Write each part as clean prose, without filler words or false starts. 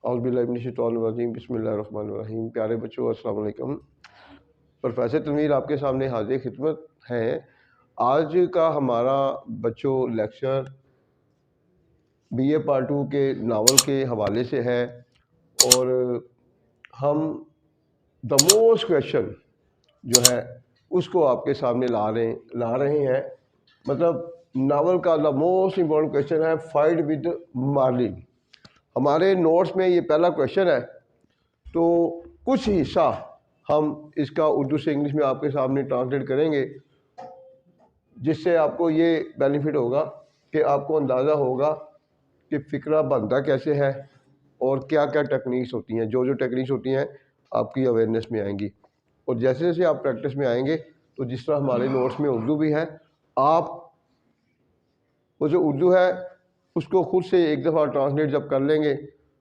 औज़ुबिल्लाहि बिस्मिल्लाहिर्रहमानिर्रहीम। प्यारे बच्चों, अस्सलाम वालेकुम। प्रोफेसर तनवीर आपके सामने हाजिर खिदमत है। आज का हमारा बच्चों लेक्चर बीए पार्ट 2 के नावल के हवाले से है और हम द मोस्ट क्वेश्चन जो है उसको आपके सामने ला रहे हैं। मतलब नावल का द मोस्ट इम्पोर्टेंट क्वेश्चन है फाइट विद मार्लिन। हमारे नोट्स में ये पहला क्वेश्चन है, तो कुछ हिस्सा हम इसका उर्दू से इंग्लिश में आपके सामने ट्रांसलेट करेंगे, जिससे आपको ये बेनिफिट होगा कि आपको अंदाज़ा होगा कि फ़िक्रा बनता कैसे है और क्या क्या टेक्निक्स होती हैं। जो टेक्निक्स होती हैं आपकी अवेयरनेस में आएंगी और जैसे जैसे आप प्रैक्टिस में आएंगे तो जिस तरह हमारे नोट्स में उर्दू भी है, आप वो जो उर्दू है उसको खुद से एक दफ़ा ट्रांसलेट जब कर लेंगे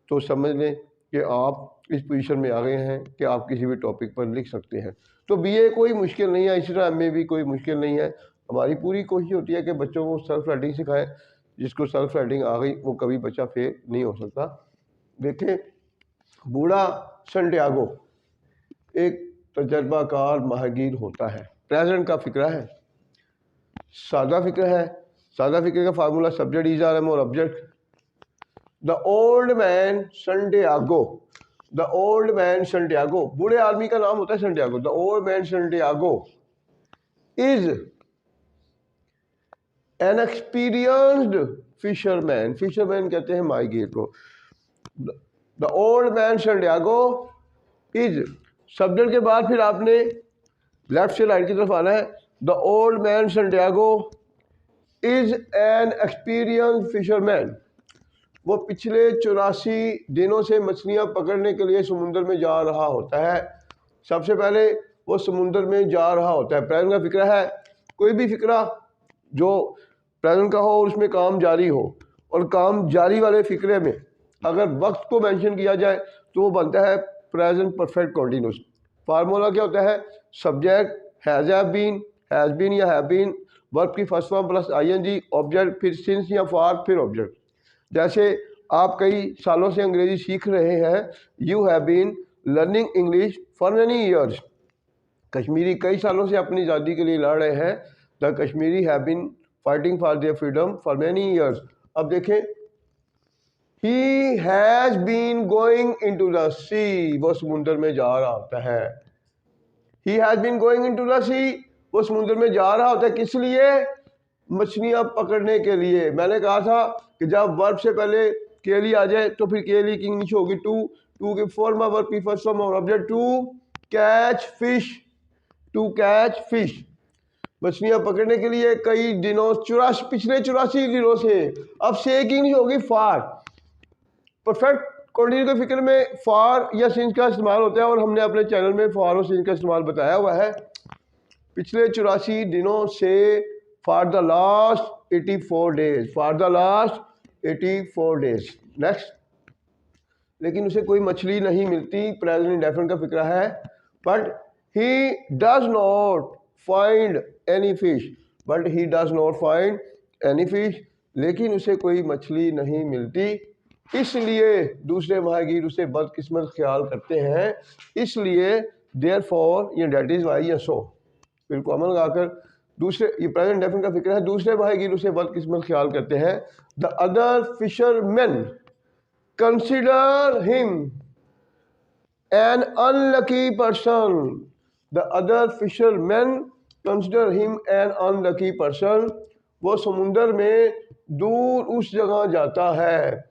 तो समझ लें कि आप इस पोजीशन में आ गए हैं कि आप किसी भी टॉपिक पर लिख सकते हैं। तो बीए कोई मुश्किल नहीं है, इसी तरह एमए भी कोई मुश्किल नहीं है। हमारी पूरी कोशिश होती है कि बच्चों को सेल्फ राइटिंग सिखाएं। जिसको सेल्फ राइटिंग आ गई वो कभी बच्चा फेल नहीं हो सकता। देखें, बूढ़ा संटियागो एक तजर्बाकार माहिर होता है। प्रेजेंट का फिक्रा है, सादा फिक्र है। सादा फिक्र का formula subject is R M और object. The old man Santiago, the old man Santiago, बूढ़े आदमी का नाम होता है Santiago. The old man Santiago is an experienced fisherman. Fisherman कहते हैं माहिर को। The old man Santiago is, subject के बाद फिर आपने लेफ्ट से राइट की तरफ आना है। The old man Santiago is an experienced fisherman. वो पिछले 84 दिनों से मछलियां पकड़ने के लिए समुद्र में जा रहा होता है। सबसे पहले वो समुद्र में जा रहा होता है। प्रेजेंट का फिक्रा है। कोई भी फिक्रा जो प्रेजेंट का हो और उसमें काम जारी हो, और काम जारी वाले फिक्रे में अगर वक्त को मेंशन किया जाए तो वो बनता है प्रेजेंट परफेक्ट कंटिन्यूस। फार्मूला क्या होता है? सब्जेक्ट हैज़ बीन या हैव बीन, वर्ब की first form plus ING, object फिर सिंस या फॉर फिर ऑब्जेक्ट। जैसे आप कई सालों से अंग्रेजी सीख रहे हैं। You have been learning English for many years. Kashmiri कई सालों से अपनी आज़ादी के लिए लड़ रहे हैं। The Kashmiri have been fighting for their freedom for many years. अब देखें, he has been going into the sea, वो समुद्र में जा रहा होता है। He has been going into the sea, वो समुद्र में जा रहा होता है। किस लिए? मछलियां पकड़ने के लिए। मैंने कहा था कि जब वर्ब से पहले केली आ जाए तो फिर केली की इंग्लिश होगी टू। टू की फॉर्म वर्ब की फर्स्ट फॉर्म और object to catch fish, to catch fish. मछलियां पकड़ने के लिए कई दिनों, पिछले 84 दिनों से। अब से की इंग्लिश होगी फार। परफेक्ट कंटिन्यू के फिक्र में फार या सिंस का इस्तेमाल होता है और हमने अपने चैनल में फार और सिंस का इस्तेमाल बताया हुआ है। पिछले 84 दिनों से, for the last 84 days, for the last 84 days. Next, लेकिन उसे कोई मछली नहीं मिलती। प्रेजेंट इंडेफिनिट का फिक्रा है। But he does not find any fish, but he does not find any fish, लेकिन उसे कोई मछली नहीं मिलती। इसलिए दूसरे माहिर उसे बदकिस्मत ख्याल करते हैं। इसलिए देयर फॉर या डेट इज वाई या सो, बिल्कुल अमल लगाकर दूसरे, ये प्रेजेंट डेफिनेट का फिक्र है। दूसरे माहिर उसे बदकिस्मत ख्याल करते हैं। The other fisherman consider him an unlucky person. The other fisherman consider him an unlucky person. वो समुद्र में दूर उस जगह जाता है,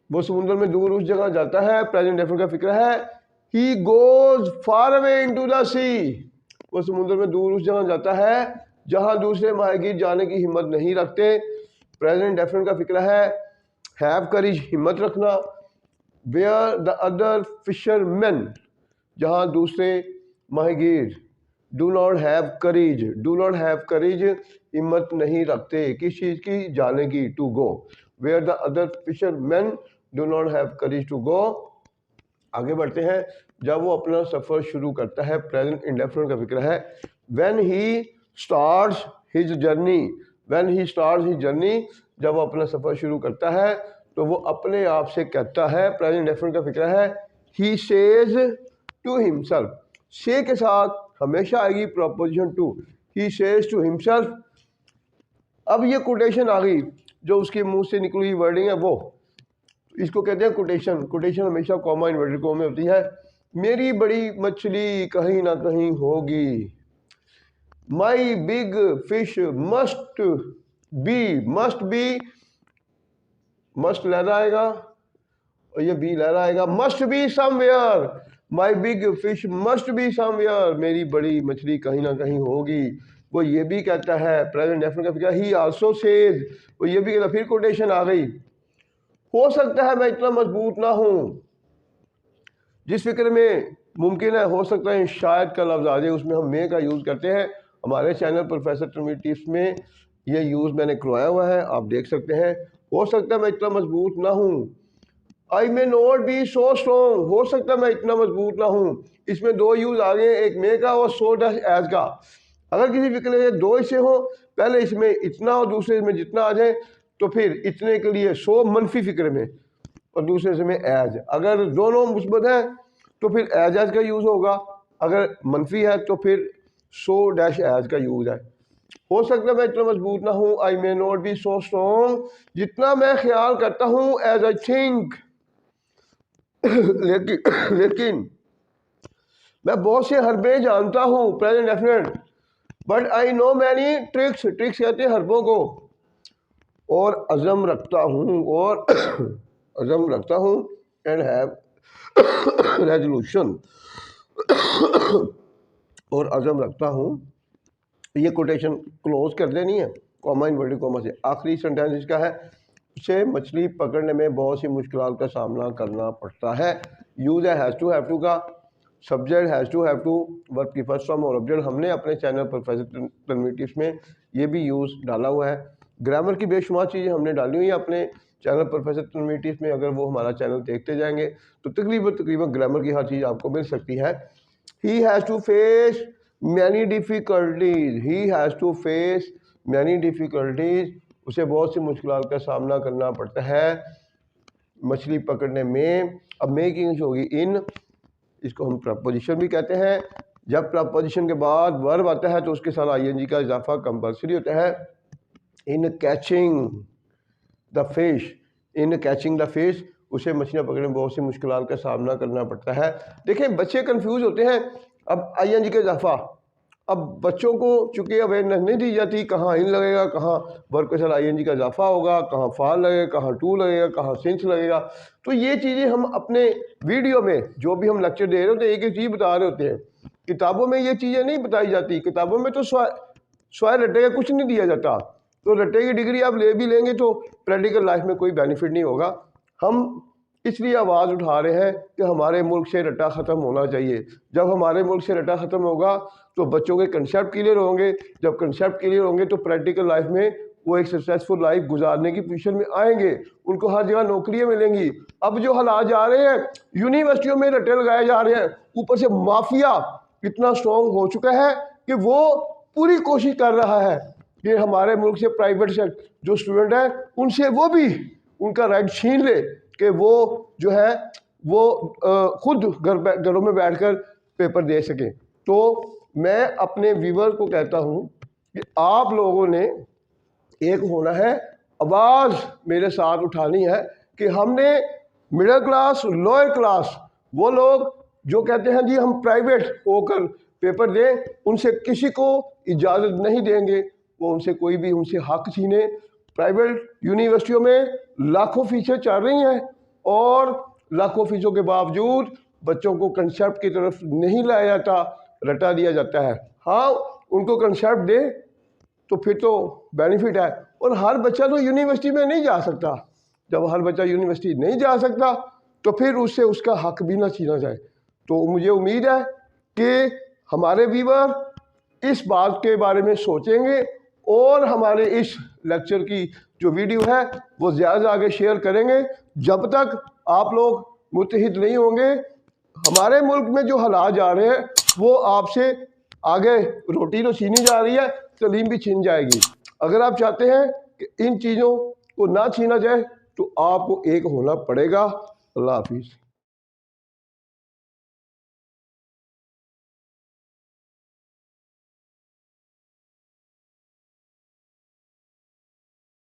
वो समुद्र में दूर उस जगह जाता है। प्रेजेंट डेफिनेट का फिक्र है। He goes far away into the sea, वो समुद्र में दूर उस जगह जाता है जहां दूसरे माहिर जाने की हिम्मत नहीं रखते। प्रेजेंट डेफिनेट का फिक्र है। हैव करेज, हिम्मत रखना। वेयर द अदर फिशरमैन, जहां दूसरे माहिर do not have courage, do not have courage, हिम्मत नहीं रखते किस चीज़ की? जाने की, to go. Where the other fisherman do not have courage to go. आगे बढ़ते हैं। जब वो अपना सफ़र शुरू करता है, प्रेजेंट इंडेफिनिट का फिक्र है। When he starts his journey, when he starts his journey, जब वो अपना सफ़र शुरू करता है तो वो अपने आप से कहता है, प्रेजेंट डेफिनेट का फिक्र है, ही सेज टू हिमसेल्फ। से के साथ हमेशा आएगी preposition to, he says to himself. अब ये कोटेशन आ गई, जो उसके मुंह से निकली हुई वर्डिंग है वो, इसको कहते हैं कोटेशन। कोटेशन हमेशा कॉमा इन्वर्टेड कॉमा में होती है। मेरी बड़ी मछली कहीं ना कहीं होगी, माई big fish must be, must लहरा आएगा और ये बी लहरा आएगा, must be somewhere, my big fish must be somewhere, मेरी बड़ी मछली कहीं ना कहीं होगी। वो ये भी कहता है, प्रेजेंट डेफिनेट का फिक्र, ही आल्सो सेज, वो ये भी कहता, फिर कोटेशन आ गई, हो सकता है मैं इतना मजबूत ना हूं। जिस फिक्र में मुमकिन है, हो सकता है शायद का लफ्ज आ जाए, उसमें हम मे का यूज़ करते हैं। हमारे चैनल प्रोफेसर तनवीर टिप्स में ये यूज़ मैंने करवाया हुआ है, आप देख सकते हैं। हो सकता है मैं इतना मजबूत ना हूँ, I may not be so strong, हो सकता है मैं इतना मजबूत ना हूँ। इसमें दो यूज़ आ गए, एक मे का और सो डैश एज का। अगर किसी फिक्र में दो हिस्से हो, पहले इसमें इतना और दूसरे इसमें जितना आ जाए, तो फिर इतने के लिए सो मनफी फिक्र में और दूसरे में एज। अगर दोनों मुस्बत हैं तो फिर एज का यूज़ होगा, अगर मनफी है तो फिर सो डैश एज का यूज़ है। हो सकता है मैं इतना मजबूत ना हूँ, I may not be so strong, जितना मैं ख्याल करता हूँ, एज आई थिंक, लेकिन मैं बहुत से हरबे जानता हूँ, present definite, but I know many tricks, tricks कहते हैं हरबों को, और अज़म रखता हूँ, और अज़म रखता हूँ, एंड हैव रेजोल्यूशन, और अज़म रखता हूँ। ये कोटेशन क्लोज कर देनी है कॉमा इन्वर्टेड कॉमा से। आखिरी सेंटेंस इसका है, उसे मछली पकड़ने में बहुत सी मुश्किलों का सामना करना पड़ता है। यूज है हैज़ टू हैव टू का, subject has to have to, verb की फर्स्ट फॉर्म और ऑब्जेक्ट। हमने अपने चैनल प्रोफेसर तनवीर टिप्स में ये भी यूज़ डाला हुआ है। ग्रामर की बेशुमार चीज़ें हमने डाली हुई है अपने चैनल प्रोफेसर तनवीर टिप्स में। अगर वो हमारा चैनल देखते जाएंगे तो तकरीबन ग्रामर की हर चीज़ आपको मिल सकती है। He has to face many difficulties, he has to face many difficulties, उसे बहुत सी मुश्किलों का सामना करना पड़ता है मछली पकड़ने में। अब मे की इंग्लिश होगी इन, इसको हम प्रपोजिशन भी कहते हैं। जब प्रपोजिशन के बाद वर्ब आता है तो उसके साथ आईएनजी का इजाफा कंपल्सरी होता है। In catching the fish, in catching the fish, उसे मछलियाँ पकड़ने में बहुत सी मुश्किलों का सामना करना पड़ता है। देखें बच्चे कंफ्यूज होते हैं। अब आईएनजी का इजाफा, अब बच्चों को चूंकि अवेयरनेस नहीं दी जाती, कहाँ इन लगेगा, कहाँ वर्ब के साथ आईएनजी का इजाफा होगा, कहाँ फाल लगेगा, कहाँ टू लगेगा, कहाँ सिंस लगेगा। तो ये चीज़ें हम अपने वीडियो में जो भी हम लेक्चर दे रहे होते हैं एक एक चीज़ बता रहे होते हैं। किताबों में ये चीज़ें नहीं बताई जाती। किताबों में तो स्वाय रट्टे का कुछ नहीं दिया जाता। तो रट्टे की डिग्री आप ले भी लेंगे तो प्रैक्टिकल लाइफ में कोई बेनिफिट नहीं होगा। हम इसलिए आवाज़ उठा रहे हैं कि हमारे मुल्क से रट्टा ख़त्म होना चाहिए। जब हमारे मुल्क से रट्टा ख़त्म होगा तो बच्चों के कंसेप्ट क्लियर होंगे। जब कंसेप्ट क्लियर होंगे तो प्रैक्टिकल लाइफ में वो एक सक्सेसफुल लाइफ गुजारने की पोजीशन में आएंगे, उनको हर जगह नौकरियां मिलेंगी। अब जो हालात जा रहे हैं, यूनिवर्सिटियों में रट्टे लगाए जा रहे हैं, ऊपर से माफिया इतना स्ट्रॉन्ग हो चुका है कि वो पूरी कोशिश कर रहा है कि हमारे मुल्क से प्राइवेट से जो स्टूडेंट हैं उनसे वो भी उनका राइट छीन ले कि वो जो है वो खुद घरों में बैठकर पेपर दे सकें। तो मैं अपने व्यूअर को कहता हूं कि आप लोगों ने एक होना है, आवाज़ मेरे साथ उठानी है कि हमने मिडिल क्लास, लोअर क्लास, वो लोग जो कहते हैं जी हम प्राइवेट होकर पेपर दें, उनसे किसी को इजाज़त नहीं देंगे वो उनसे कोई भी उनसे हक छीने। प्राइवेट यूनिवर्सिटियों में लाखों फीसें चल रही हैं और लाखों फीसों के बावजूद बच्चों को कंसेप्ट की तरफ नहीं लाया जाता, रटा दिया जाता है। हाँ, उनको कंसेप्ट दे तो फिर तो बेनिफिट है। और हर बच्चा तो यूनिवर्सिटी में नहीं जा सकता। जब हर बच्चा यूनिवर्सिटी नहीं जा सकता तो फिर उससे उसका हक भी ना छीना जाए। तो मुझे उम्मीद है कि हमारे व्यूअर इस बात के बारे में सोचेंगे और हमारे इस लेक्चर की जो वीडियो है वो ज़्यादा आगे शेयर करेंगे। जब तक आप लोग मुत्तहिद नहीं होंगे, हमारे मुल्क में जो हालात जा रहे हैं वो आपसे आगे रोटी तो छीनी जा रही है, तलीम भी छीन जाएगी। अगर आप चाहते हैं कि इन चीज़ों को ना छीना जाए तो आपको एक होना पड़ेगा। अल्लाह हाफिज़।